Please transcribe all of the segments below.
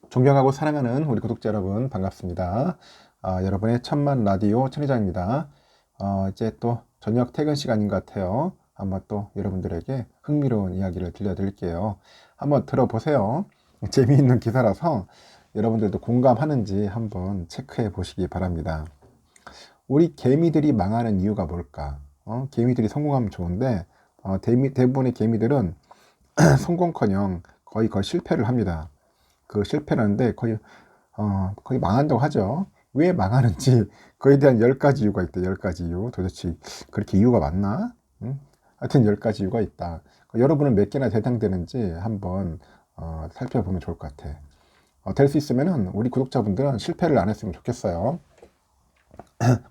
존경하고 사랑하는 우리 구독자 여러분 반갑습니다. 여러분의 천만 라디오 천회장입니다. 이제 또 저녁 퇴근 시간인 것 같아요. 한번 또 여러분들에게 흥미로운 이야기를 들려드릴게요. 한번 들어보세요. 재미있는 기사라서 여러분들도 공감하는지 한번 체크해 보시기 바랍니다. 우리 개미들이 망하는 이유가 뭘까? 개미들이 성공하면 좋은데 대부분의 개미들은 성공커녕 거의 실패를 합니다. 그 실패를 하는데 거의 망한다고 하죠. 왜 망하는지 그에 대한 10가지 이유가 있대. 10가지 이유. 도대체 그렇게 이유가 많나? 응? 하여튼 10가지 이유가 있다. 여러분은 몇 개나 해당되는지 한번 살펴보면 좋을 것 같아. 될 수 있으면은 우리 구독자분들은 실패를 안 했으면 좋겠어요.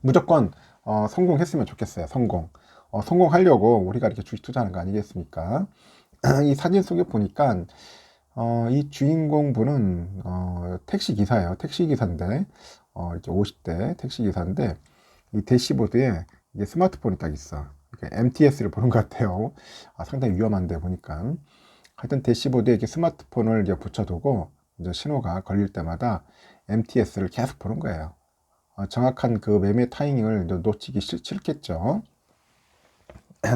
무조건 성공했으면 좋겠어요. 성공하려고 우리가 이렇게 주식 투자하는 거 아니겠습니까? 이 사진 속에 보니까 이 주인공분은 택시 기사예요. 택시 기사인데 이렇게 50대 택시 기사인데 이 대시보드에 이게 스마트폰이 딱 있어. MTS를 보는 것 같아요. 상당히 위험한데 보니까. 하여튼 대시보드에 이렇게 스마트폰을 이제 붙여두고 이제 신호가 걸릴 때마다 MTS를 계속 보는 거예요. 정확한 그 매매 타이밍을 놓치기 싫겠죠.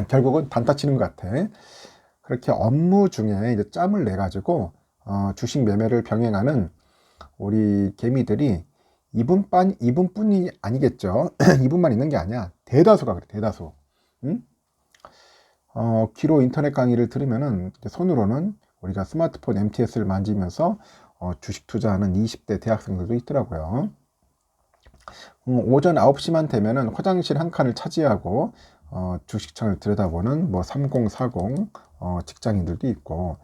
결국은 단타 치는 것 같아. 그렇게 업무 중에 이제 짬을 내 가지고 주식 매매를 병행하는 우리 개미들이 이분뿐이 아니겠죠. 이분만 있는 게 아니야. 대다수가 그래. 대다수. 응? 귀로 인터넷 강의를 들으면은 손으로는 우리가 스마트폰 MTS를 만지면서 주식 투자하는 20대 대학생들도 있더라고요. 오전 9시만 되면은 화장실 한 칸을 차지하고 주식창을 들여다보는 뭐 3040 직장인들도 있고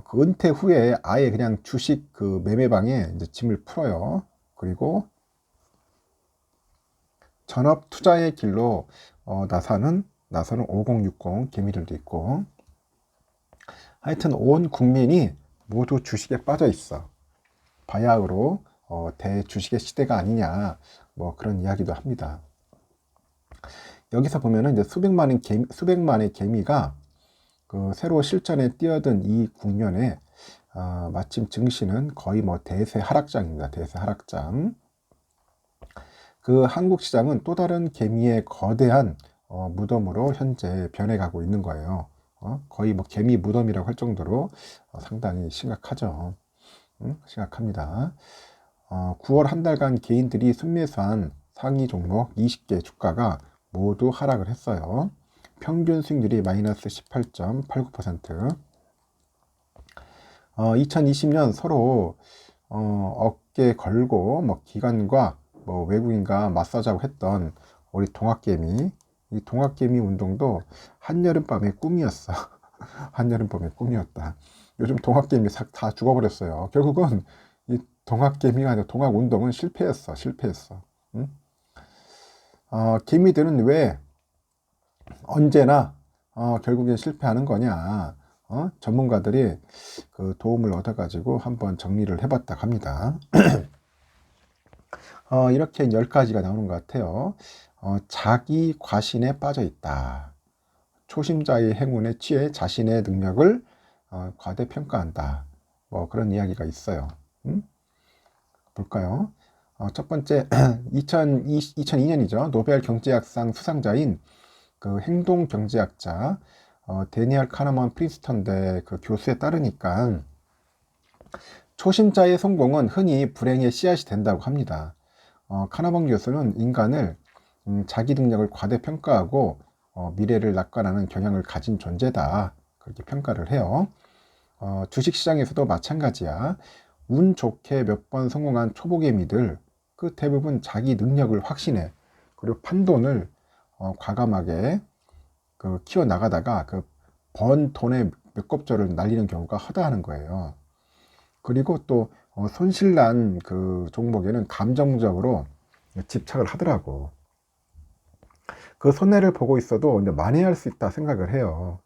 그 은퇴 후에 아예 그냥 주식 그 매매방에 이제 짐을 풀어요. 그리고 전업 투자의 길로 나서는 5060 개미들도 있고 하여튼 온 국민이 모두 주식에 빠져 있어. 바야흐로 대주식의 시대가 아니냐 뭐 그런 이야기도 합니다. 여기서 보면은 이제 수백만의 개미가 그 새로 실전에 뛰어든 이 국면에 마침 증시는 거의 뭐 대세 하락장입니다. 대세 하락장. 그 한국 시장은 또 다른 개미의 거대한 무덤으로 현재 변해가고 있는 거예요. 거의 뭐 개미 무덤이라고 할 정도로 상당히 심각하죠. 심각합니다. 9월 한 달간 개인들이 순매수한 상위 종목 20개 주가가 모두 하락을 했어요. 평균 수익률이 마이너스 18.89%. 2020년 서로 어깨 걸고 뭐 기관과 뭐 외국인과 맞서자고 했던 우리 동학개미, 이 동학개미 운동도 한여름밤의 꿈이었어. 한여름밤의 꿈이었다. 요즘 동학개미 다 죽어버렸어요. 결국은 이 동학개미가 아니라 동학운동은 실패했어. 응? 개미들은 왜 언제나 결국엔 실패하는 거냐? 전문가들이 그 도움을 얻어가지고 한번 정리를 해봤다 합니다. 이렇게 10가지가 나오는 것 같아요. 자기 과신에 빠져 있다. 초심자의 행운에 취해 자신의 능력을 과대평가한다. 뭐 그런 이야기가 있어요. 볼까요? 첫 번째 2002년이죠. 노벨 경제학상 수상자인 그 행동 경제학자 데니얼 카너먼 프린스턴대 그 교수에 따르니까 초심자의 성공은 흔히 불행의 씨앗이 된다고 합니다. 카너먼 교수는 인간을 자기 능력을 과대평가하고 미래를 낙관하는 경향을 가진 존재다. 그렇게 평가를 해요. 주식시장에서도 마찬가지야. 운 좋게 몇 번 성공한 초보개미들 그 대부분 자기 능력을 확신해. 그리고 판돈을 과감하게 그 키워나가다가 그 번 돈의 몇 겁절을 날리는 경우가 허다하는 거예요. 그리고 또 손실난 그 종목에는 감정적으로 집착을 하더라고. 그 손해를 보고 있어도 이제 만회할 수 있다 생각을 해요.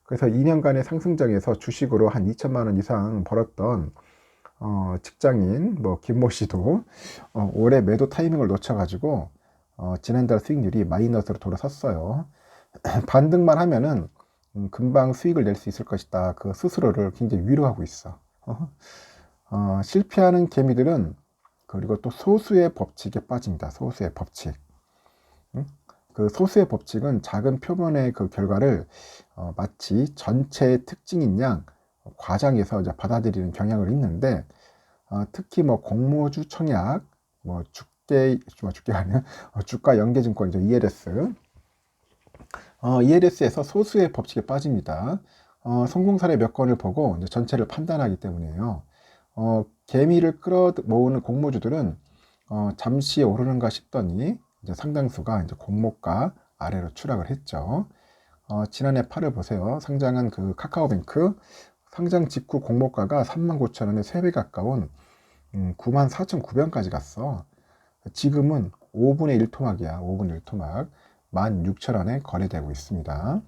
그래서 2년간의 상승장에서 주식으로 한 2천만 원 이상 벌었던 직장인 뭐 김모 씨도 올해 매도 타이밍을 놓쳐가지고 지난달 수익률이 마이너스로 돌아섰어요. 반등만 하면은 금방 수익을 낼 수 있을 것이다. 그 스스로를 굉장히 위로하고 있어. 실패하는 개미들은 그리고 또 소수의 법칙에 빠집니다. 소수의 법칙. 그 소수의 법칙은 작은 표본의 그 결과를 마치 전체의 특징인 양 과장해서 이제 받아들이는 경향을 있는데, 특히 뭐 공모주 청약, 뭐 주가가 아니라 주가 연계증권이죠. ELS. ELS에서 소수의 법칙에 빠집니다. 성공 사례 몇 건을 보고 이제 전체를 판단하기 때문이에요. 개미를 끌어모으는 공모주들은 잠시 오르는가 싶더니 이제 상당수가 이제 공모가 아래로 추락을 했죠. 지난해 8을 보세요. 상장한 그 카카오뱅크 상장 직후 공모가가 39,000원에 3배 가까운 94,900원까지 갔어. 지금은 5분의 1토막이야. 5분의 1토막. 16,000원에 거래되고 있습니다.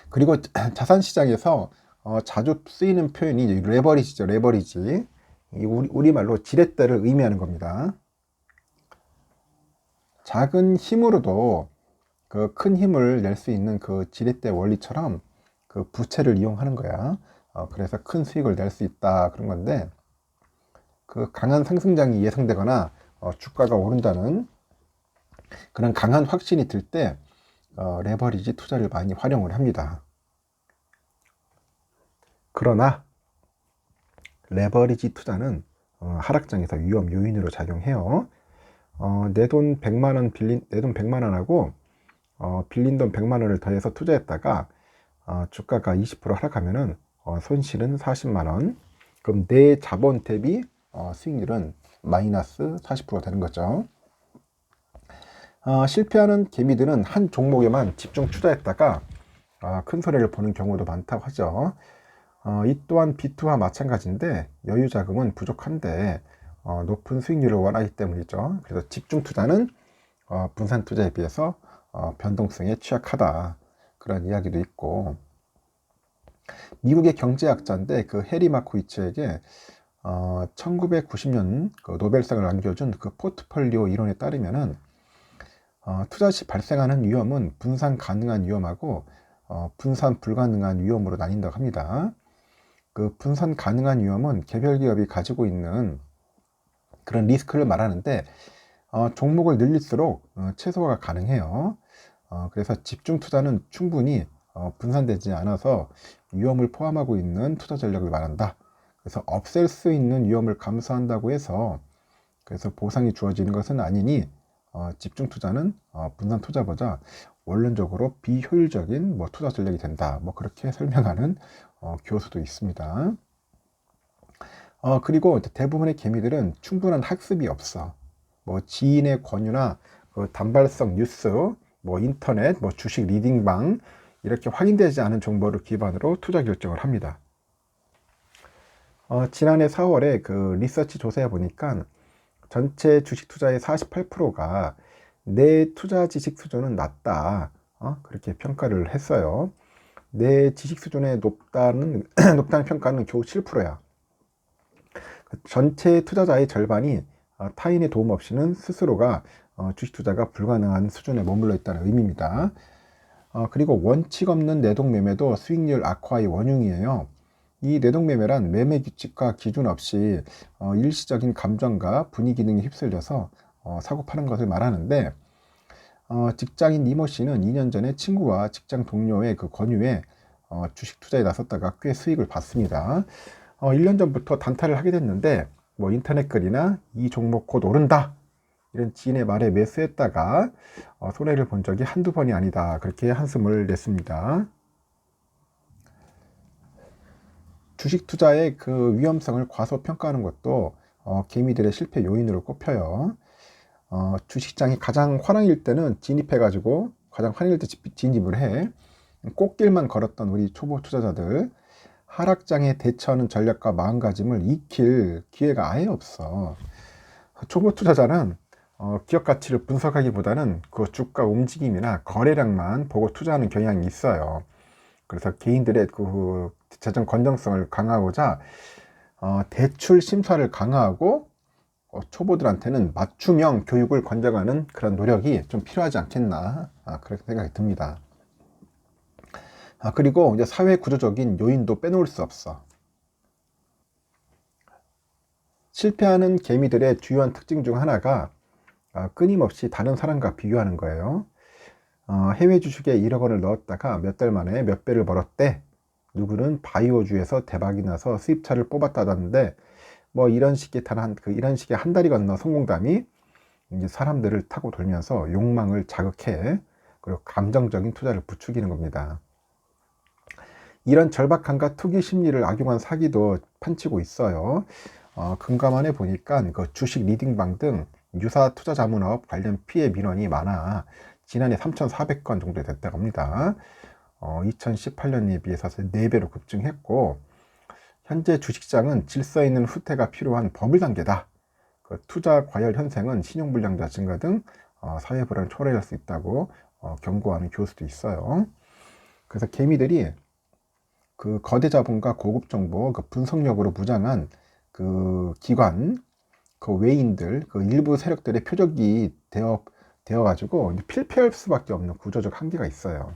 그리고 자산시장에서 자주 쓰이는 표현이 레버리지죠. 레버리지. 우리말로 지렛대를 의미하는 겁니다. 작은 힘으로도 그 큰 힘을 낼 수 있는 그 지렛대 원리처럼 그 부채를 이용하는 거야. 그래서 큰 수익을 낼 수 있다 그런 건데, 그 강한 상승장이 예상되거나 주가가 오른다는 그런 강한 확신이 들 때 레버리지 투자를 많이 활용을 합니다. 그러나 레버리지 투자는 하락장에서 위험 요인으로 작용해요. 내 돈 100만원 내 돈 100만원하고 빌린 돈 100만원을 더해서 투자했다가 주가가 20% 하락하면은 손실은 40만원. 그럼 내 자본 대비 수익률은 마이너스 40% 되는 거죠. 실패하는 개미들은 한 종목에만 집중 투자했다가 큰 손해를 보는 경우도 많다고 하죠. 이 또한 비투와 마찬가지인데 여유 자금은 부족한데 높은 수익률을 원하기 때문이죠. 그래서 집중 투자는 분산 투자에 비해서 변동성에 취약하다, 그런 이야기도 있고, 미국의 경제학자인데 그 해리 마코이츠에게 1990년 그 노벨상을 안겨준 그 포트폴리오 이론에 따르면은 투자 시 발생하는 위험은 분산 가능한 위험하고 분산 불가능한 위험으로 나뉜다고 합니다. 그 분산 가능한 위험은 개별 기업이 가지고 있는 그런 리스크를 말하는데, 종목을 늘릴수록 최소화가 가능해요. 그래서 집중 투자는 충분히 분산되지 않아서 위험을 포함하고 있는 투자 전략을 말한다. 그래서 없앨 수 있는 위험을 감수한다고 해서 그래서 보상이 주어지는 것은 아니니 집중 투자는 분산 투자보다 원론적으로 비효율적인 뭐 투자 전략이 된다. 뭐 그렇게 설명하는 교수도 있습니다. 그리고 대부분의 개미들은 충분한 학습이 없어. 뭐 지인의 권유나 그 단발성 뉴스, 뭐 인터넷, 뭐 주식 리딩방, 이렇게 확인되지 않은 정보를 기반으로 투자 결정을 합니다. 지난해 4월에 그 리서치 조사해 보니까 전체 주식 투자의 48%가 내 투자 지식 수준은 낮다, 그렇게 평가를 했어요. 내 지식 수준의 높다는 평가는 겨우 7%야. 전체 투자자의 절반이 타인의 도움 없이는 스스로가 주식 투자가 불가능한 수준에 머물러 있다는 의미입니다. 그리고 원칙 없는 내동매매도 수익률 악화의 원흉이에요. 이 내동매매란 매매 규칙과 기준 없이 일시적인 감정과 분위기 등에 휩쓸려서 사고 파는 것을 말하는데, 직장인 이모 씨는 2년 전에 친구와 직장 동료의 그 권유에 주식 투자에 나섰다가 꽤 수익을 봤습니다. 1년 전부터 단타를 하게 됐는데, 뭐 인터넷 글이나 이 종목 곧 오른다, 이런 지인의 말에 매수했다가 손해를 본 적이 한두 번이 아니다, 그렇게 한숨을 냈습니다. 주식 투자의 그 위험성을 과소평가하는 것도 개미들의 실패 요인으로 꼽혀요. 주식장이 가장 화랑일 때는 진입해가지고 가장 화랑일 때 진입을 해. 꽃길만 걸었던 우리 초보 투자자들, 하락장에 대처하는 전략과 마음가짐을 익힐 기회가 아예 없어. 초보 투자자는 기업 가치를 분석하기보다는 그 주가 움직임이나 거래량만 보고 투자하는 경향이 있어요. 그래서 개인들의 그 재정 건전성을 강화하고자 대출 심사를 강화하고 초보들한테는 맞춤형 교육을 권장하는 그런 노력이 좀 필요하지 않겠나, 그렇게 생각이 듭니다. 그리고 이제 사회 구조적인 요인도 빼놓을 수 없어. 실패하는 개미들의 주요한 특징 중 하나가 끊임없이 다른 사람과 비교하는 거예요. 해외 주식에 1억 원을 넣었다가 몇 달 만에 몇 배를 벌었대. 누구는 바이오주에서 대박이 나서 수입차를 뽑았다던데, 뭐 이런 식의 이런 식의 한 달이 건너 성공담이 이제 사람들을 타고 돌면서 욕망을 자극해, 그리고 감정적인 투자를 부추기는 겁니다. 이런 절박함과 투기 심리를 악용한 사기도 판치고 있어요. 금감원에 보니까 그 주식 리딩방 등 유사 투자 자문업 관련 피해 민원이 많아 지난해 3,400건 정도 됐다고 합니다. 2018년에 비해서 4배로 급증했고, 현재 주식시장은 질서 있는 후퇴가 필요한 버블 단계다. 그 투자 과열 현상은 신용불량자 증가 등 사회 불안을 초래할 수 있다고 경고하는 교수도 있어요. 그래서 개미들이 그 거대 자본과 고급 정보, 그 분석력으로 무장한 그 기관, 그 외인들, 그 일부 세력들의 표적이 되어가지고 필패할 수밖에 없는 구조적 한계가 있어요.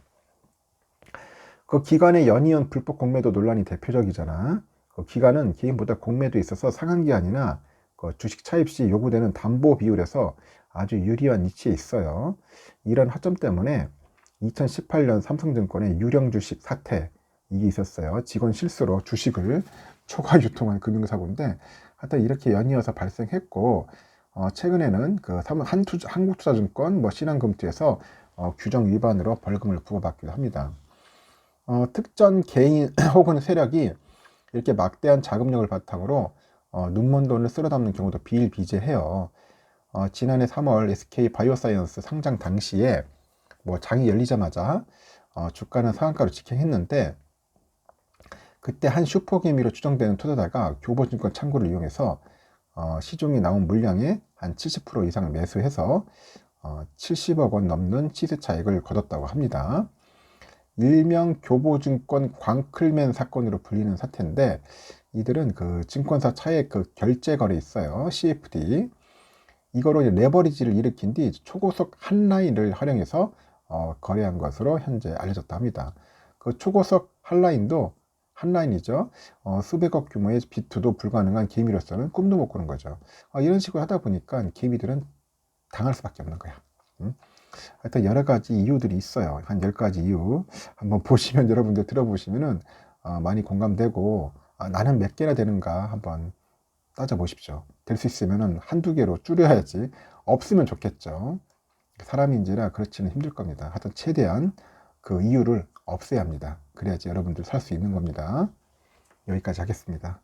그 기관의 연이은 불법 공매도 논란이 대표적이잖아. 그 기관은 개인보다 공매도에 있어서 상한기한이나 그 주식 차입 시 요구되는 담보 비율에서 아주 유리한 위치에 있어요. 이런 허점 때문에 2018년 삼성증권의 유령 주식 사태 이게 있었어요. 직원 실수로 주식을 초과 유통한 금융사고인데, 하여튼 이렇게 연이어서 발생했고, 최근에는 그 한국투자증권 신한금투에서 규정 위반으로 벌금을 부과받기도 합니다. 특정 개인 혹은 세력이 이렇게 막대한 자금력을 바탕으로 눈먼 돈을 쓸어 담는 경우도 비일비재해요. 지난해 3월 SK 바이오사이언스 상장 당시에 장이 열리자마자 주가는 상한가로 직행했는데, 그때 한 슈퍼개미로 추정되는 투자자가 교보증권 창구를 이용해서 시중에 나온 물량의 한 70% 이상을 매수해서 70억 원 넘는 시세 차익을 거뒀다고 합니다. 일명 교보증권 광클맨 사건으로 불리는 사태인데, 이들은 그 증권사 차액 그 결제 거래 있어요. CFD. 이거로 레버리지를 일으킨 뒤 초고속 한라인을 활용해서 거래한 것으로 현재 알려졌다 합니다. 그 초고속 한라인이죠. 수백억 규모의 비트도 불가능한 개미로서는 꿈도 못 꾸는 거죠. 이런 식으로 하다 보니까 개미들은 당할 수밖에 없는 거야. 하여튼 여러 가지 이유들이 있어요. 한 10가지 이유 한번 보시면, 여러분들 들어보시면은 많이 공감되고, 나는 몇 개나 되는가 한번 따져보십시오. 될 수 있으면은 한두 개로 줄여야지, 없으면 좋겠죠. 사람인지라 그렇지는 힘들 겁니다. 하여튼 최대한 그 이유를 없애야 합니다. 그래야지 여러분들 살 수 있는 겁니다. 여기까지 하겠습니다.